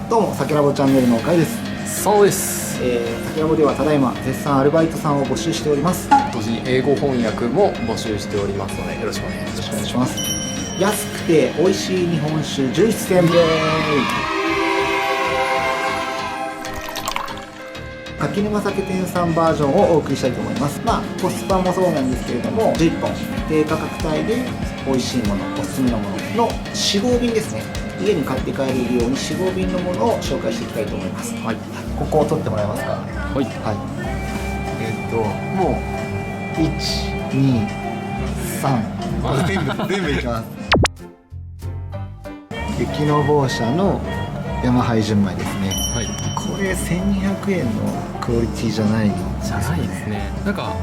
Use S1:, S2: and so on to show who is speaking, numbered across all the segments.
S1: どうも、酒ラボチャンネルの岡井です。
S2: そうです。
S1: 酒ラボではただいま絶賛アルバイトさんを募集しております。
S2: 同時に英語翻訳も募集しておりますので、よろしくお願いします。
S1: 安くて美味しい日本酒11選イエーイ。柿沼酒店さんバージョンをお送りしたいと思います。コスパもそうなんですけれども、11本低価格帯で美味しいもの、おすすめのものの4、5瓶ですね。家に買って帰れるように4、5瓶のものを紹介していきたいと思います。はい、ここを取ってもらえますか。
S2: はい。
S1: もう1、2、3全部いきます。雪の坊社の山ハイ純米ですね。
S2: はい。
S1: これ1200円のクオリティじゃないの
S2: じゃないですね。なんか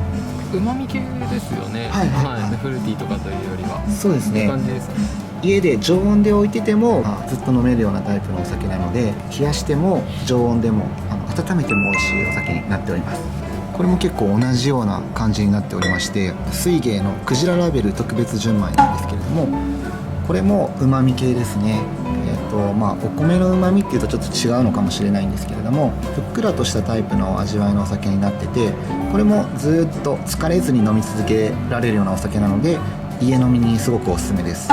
S2: 旨味系ですよね。
S1: はい。
S2: フルーティーとかというよりは。
S1: そうですね。
S2: いい感じですね。
S1: 家で常温で置いててもずっと飲めるようなタイプのお酒なので、冷やしても常温でも温めても美味しいお酒になっております。これも結構同じような感じになっておりまして、水芸のクジララベル特別純米なんですけれども、これもうまみ系ですね。お米のうまみっていうとちょっと違うのかもしれないんですけれども、ふっくらとしたタイプの味わいのお酒になってて、これもずっと疲れずに飲み続けられるようなお酒なので、家飲みにすごくおすすめです。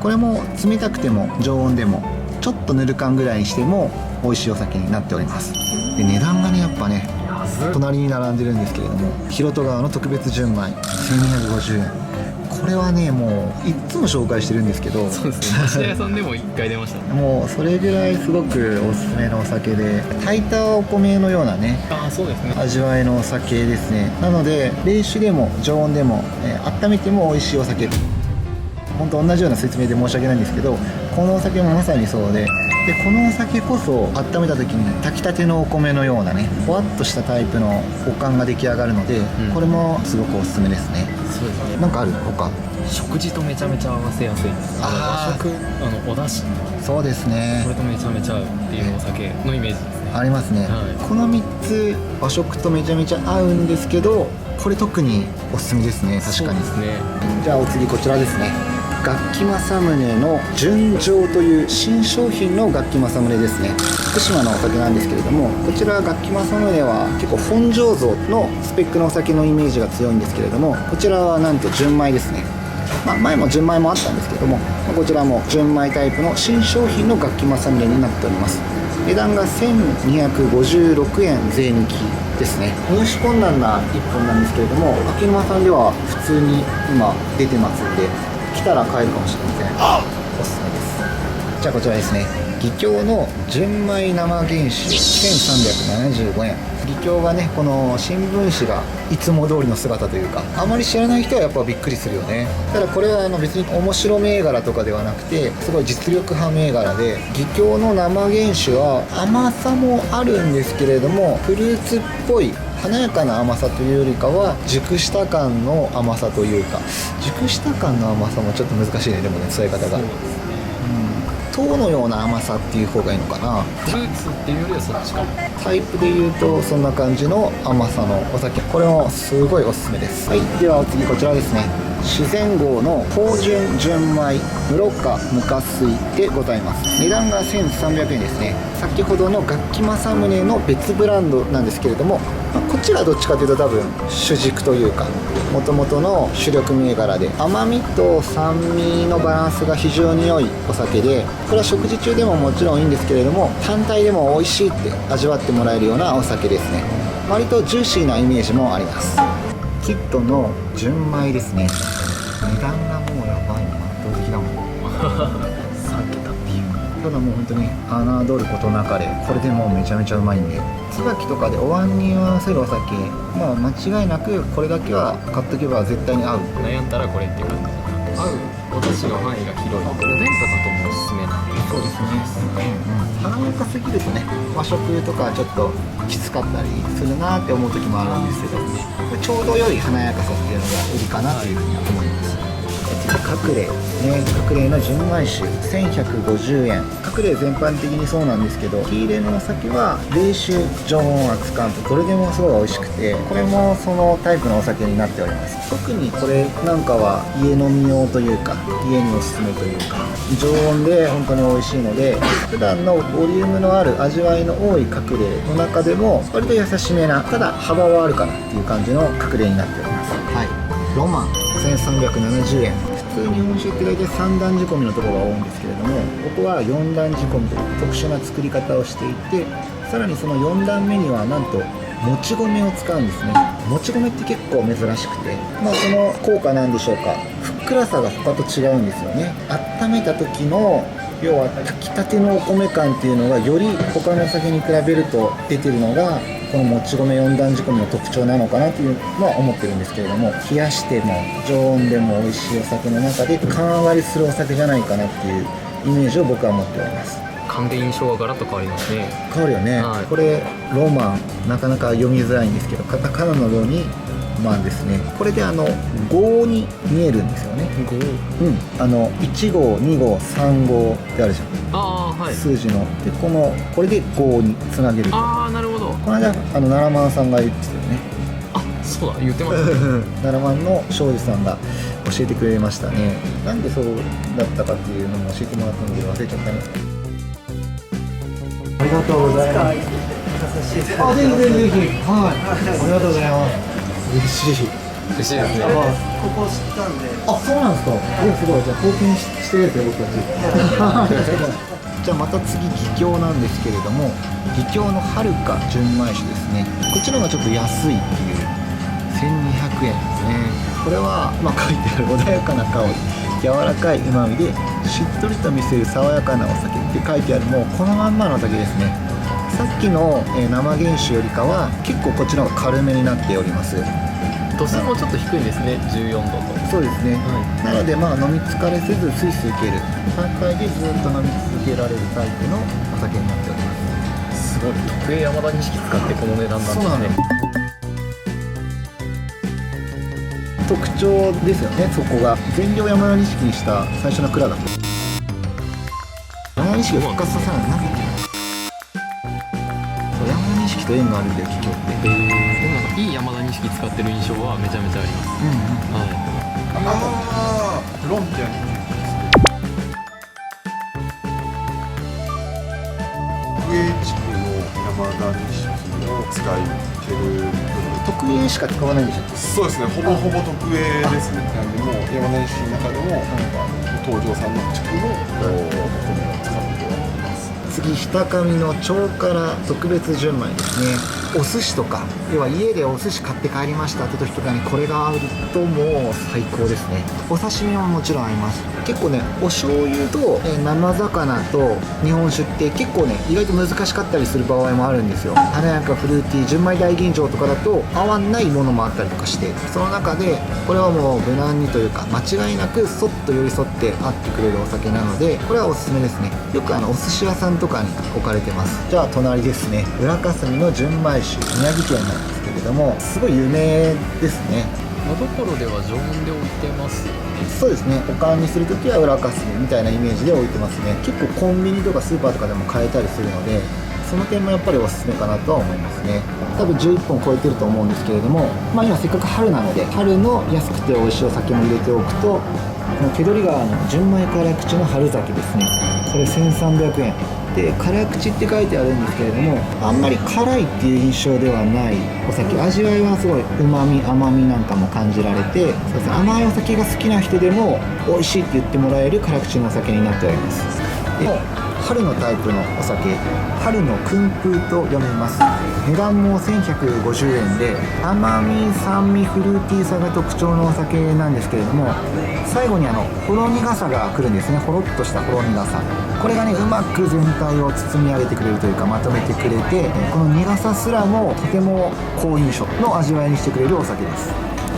S1: これも冷たくても常温でもちょっとぬる感ぐらいにしても美味しいお酒になっております。で、値段がねやっぱね隣に並んでるんですけれども、広戸川の特別純米1250円。これはねもういっつも紹介してるんですけど、
S2: そうですね。箸屋さんでも1回出ましたね。
S1: もうそれぐらいすごくおすすめのお酒で、炊いたお米のようなね
S2: そうですね。
S1: 味わいのお酒ですね。なので冷酒でも常温でも、温めても美味しいお酒。本当同じような説明で申し訳ないんですけど、このお酒もまさにそうで、このお酒こそ温めた時に炊きたてのお米のようなねほわっとしたタイプのお感が出来上がるので、これもすごくおすすめですね。
S2: そうですね。
S1: なんかある他？
S2: 食事とめちゃめちゃ合わせやすいです。和食、お出汁、
S1: そうですね。
S2: これとめちゃめちゃ合うっていうお酒のイメージですね。
S1: ありますね。この3つ和食とめちゃめちゃ合うんですけど、これ特におすすめですね。確かに
S2: ですね。
S1: じゃあお次こちらですね。楽器正宗の純情という新商品の楽器正宗ですね。福島のお酒なんですけれども、こちら楽器正宗は結構本醸造のスペックのお酒のイメージが強いんですけれども、こちらはなんと純米ですね。前も純米もあったんですけども、こちらも純米タイプの新商品の楽器正宗になっております。値段が1256円税抜きですね。入手困難な1本なんですけれども、柿沼さんでは普通に今出てますんで、来たら買えるかもしれません。おすすめです。じゃあこちらですね。義京の純米生原酒1375円。義京がね、この新聞紙がいつも通りの姿というか、あまり知らない人はやっぱびっくりするよね。ただこれは別に面白銘柄とかではなくて、すごい実力派銘柄で、義京の生原酒は甘さもあるんですけれども、フルーツっぽい華やかな甘さというよりかは熟した感の甘さというか、熟した感の甘さもちょっと難しいね。でもね、添え方が糖のような甘さっていう方がいいのかな。
S2: フルーツっていうよりはそっちかも。
S1: タイプで言うとそんな感じの甘さのお酒、これもすごいおすすめです。はい、ではお次こちらですね。自然号の芳醇純米室賀無加水でございます。値段が1300円ですね。先ほどの楽器正宗の別ブランドなんですけれども、こっちがどっちかというと多分主軸というか元々の主力銘柄で、甘みと酸味のバランスが非常に良いお酒で、これは食事中でももちろんいいんですけれども、単体でも美味しいって味わってもらえるようなお酒ですね。割とジューシーなイメージもあります。キットの純米ですね。値段がもうやばいな、圧倒的だもん。
S2: 3桁っていう。
S1: ただもう本当に侮ることなかれ、これでもうめちゃめちゃうまいんで、椿とかでお椀に合わせるお酒、間違いなくこれだけは買っとけば絶対に合う。
S2: 悩んだらこれって感じ。合うお出汁の範囲が広い。おでんとかともおすすめなんで。
S1: そうですね。華やかすぎるとね、和食とかちょっときつかったりするなって思う時もあるんですけど、ちょうど良い華やかさっていうのが売りかなというふうに思います。次隠れね、隠れの純米酒1150円。隠れ全般的にそうなんですけど、火入れのお酒は冷酒、常温、熱燗とどれでもすごい美味しくて、これもそのタイプのお酒になっております。特にこれなんかは家飲み用というか、家におすすめというか、常温で本当に美味しいので、普段のボリュームのある味わいの多い隠れの中でも割と優しめな、ただ幅はあるかなっていう感じの隠れになっております。はい、ロマン1370円。普通日本酒って大体3段仕込みのところが多いんですけれども、ここは4段仕込みという特殊な作り方をしていて、さらにその4段目にはなんともち米を使うんですね。もち米って結構珍しくて、その効果なんでしょうか、ふっくらさが他と違うんですよね。温めた時の要は炊きたてのお米感っていうのがより他のお酒に比べると出てるのがこのもち米4段仕込みの特徴なのかなというのは思ってるんですけれども、冷やしても常温でも美味しいお酒の中で缶上がりするお酒じゃないかなっていうイメージを僕は持っております。
S2: 勘で印象がガラッと変わりますね。
S1: 変わるよね、
S2: はい、
S1: これロマンなかなか読みづらいんですけど、カタカナのロにマンですね。これで号に見えるんですよね。
S2: 号、
S1: 1号2号3号ってあるじゃん。
S2: ああ、はい、
S1: 数字のでこれで号につなげると。
S2: ああ、なるほど。
S1: この間奈良マンさんが言ってたよね。
S2: あ、そうだ、言ってましたね
S1: 奈良マンの庄司さんが教えてくれましたね。なんでそうだったかっていうのも教えてもらったんだけど忘れちゃったね。ありがとうございます。あ、ぜひぜひぜひ。はい。ありがとうございます。嬉しい。
S2: 嬉しいですね。
S3: ここ知ったんで。
S1: あ、そうなんですか。すごい。じゃあ貢献してるやつよ僕たち。じゃあまた次義兄なんですけれども、義兄のはるか純米酒ですね。こっちの方がちょっと安いっていう1200円ですね。これは書いてある穏やかな香り、柔らかい旨味でしっとりと見せる爽やかなお酒って書いてある、もうこのまんまのお酒ですね。さっきの生原酒よりかは結構こっちの方が軽めになっております。
S2: 度数もちょっと低いんですね、14度と。
S1: そうですね、なので飲み疲れせずスイスイいける、単体でずっと飲み続けられるタイプのお酒になっております。
S2: すごい、特 A 山田錦使ってこの値段なんですね。
S1: そうなの、特徴ですよね。そこが全量山田錦にした最初の蔵だと。山田錦を復活させないな。山田錦と縁があるんだよ桔梗って。
S2: でもいい山田錦使ってる印象はめちゃめちゃあります。はい。
S3: ああ、ロンってやつ。
S4: 国営地区の山田錦を使ってる部分。
S1: 特営しか使わないんでしょ。
S4: そうですね、ほぼほぼ特営ですね。なんでもう山田錦の中でも東条さんの地区のお米を使っております。
S1: 次、下上の超辛特別純米ですね。お寿司とか、要は家でお寿司買って帰りましたって時とかにこれがあるともう最高ですね。お刺身ももちろん合います。結構ね、お醤油と生魚と日本酒って結構ね、意外と難しかったりする場合もあるんですよ。華やかフルーティー純米大吟醸とかだと合わないものもあったりとかして、その中でこれはもう無難にというか間違いなくそっと寄り添って合ってくれるお酒なので、これはおすすめですね。よくお寿司屋さんとかに置かれてます。じゃあ隣ですね、浦霞の純米酒、宮城県なんですけれども、すごい有名ですね。
S2: のところでは常温で置いてますよね。
S1: そうですね、おかんにするときは浦霞みたいなイメージで置いてますね。結構コンビニとかスーパーとかでも買えたりするので、その点もやっぱりおすすめかなとは思いますね。多分11本超えてると思うんですけれども、今せっかく春なので、春の安くて美味しいお酒も入れておくと、この手取川の純米辛口の春酒ですね。これ1300円で、辛口って書いてあるんですけれども、あんまり辛いっていう印象ではないお酒。味わいはすごい旨味甘みなんかも感じられて、そうですね、甘いお酒が好きな人でも美味しいって言ってもらえる辛口のお酒になっております。で、春のタイプのお酒、春の薫風と読みます。値段も1150円で、甘み酸味フルーティーさが特徴のお酒なんですけれども、最後にほろ苦さが来るんですね。ほろっとしたほろ苦さ、これがね、うまく全体を包み上げてくれるというか、まとめてくれて、この苦さすらもとても好印象の味わいにしてくれるお酒です。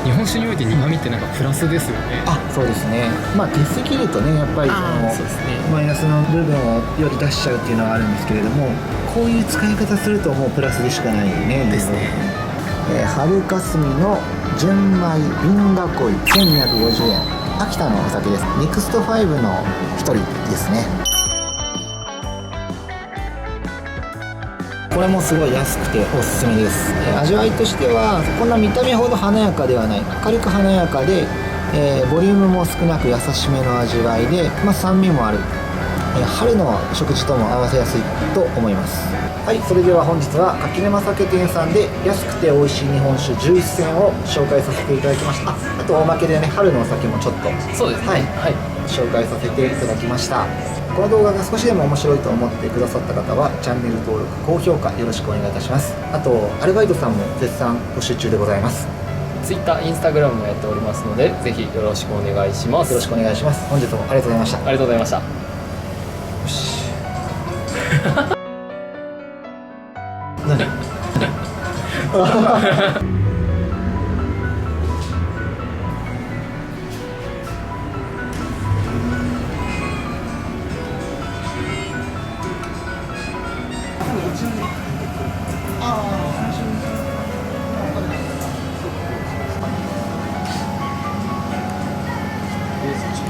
S2: 日本酒において苦味ってなんかプラスですよね。
S1: あ、そうですね。出過ぎるとね、やっぱり
S2: そうですね、
S1: マイナスの部分をより出しちゃうっていうのはあるんですけれども、こういう使い方するともうプラスでしかないね。
S2: ですね。
S1: 春霞の純米瓶囲い1250円。秋田のお酒です。ネクスト5の一人ですね。これもすごい安くておすすめです。味わいとしてはこんな見た目ほど華やかではない、明るく華やかで、ボリュームも少なく優しめの味わいで、酸味もある、春の食事とも合わせやすいと思います。はい、それでは本日は垣沼酒店さんで安くて美味しい日本酒11選を紹介させていただきました。あとおまけでね、春のお酒もちょっと
S2: そうですね。
S1: はい
S2: はい。
S1: 紹介させていただきました。この動画が少しでも面白いと思ってくださった方はチャンネル登録、高評価よろしくお願いいたします。あとアルバイトさんも絶賛募集中でございます。
S2: Twitter、Instagram もやっておりますので、ぜひよろしくお願いします。
S1: よろしくお願いします。本日もありがとうございました。
S2: ありがとうございました。
S1: 何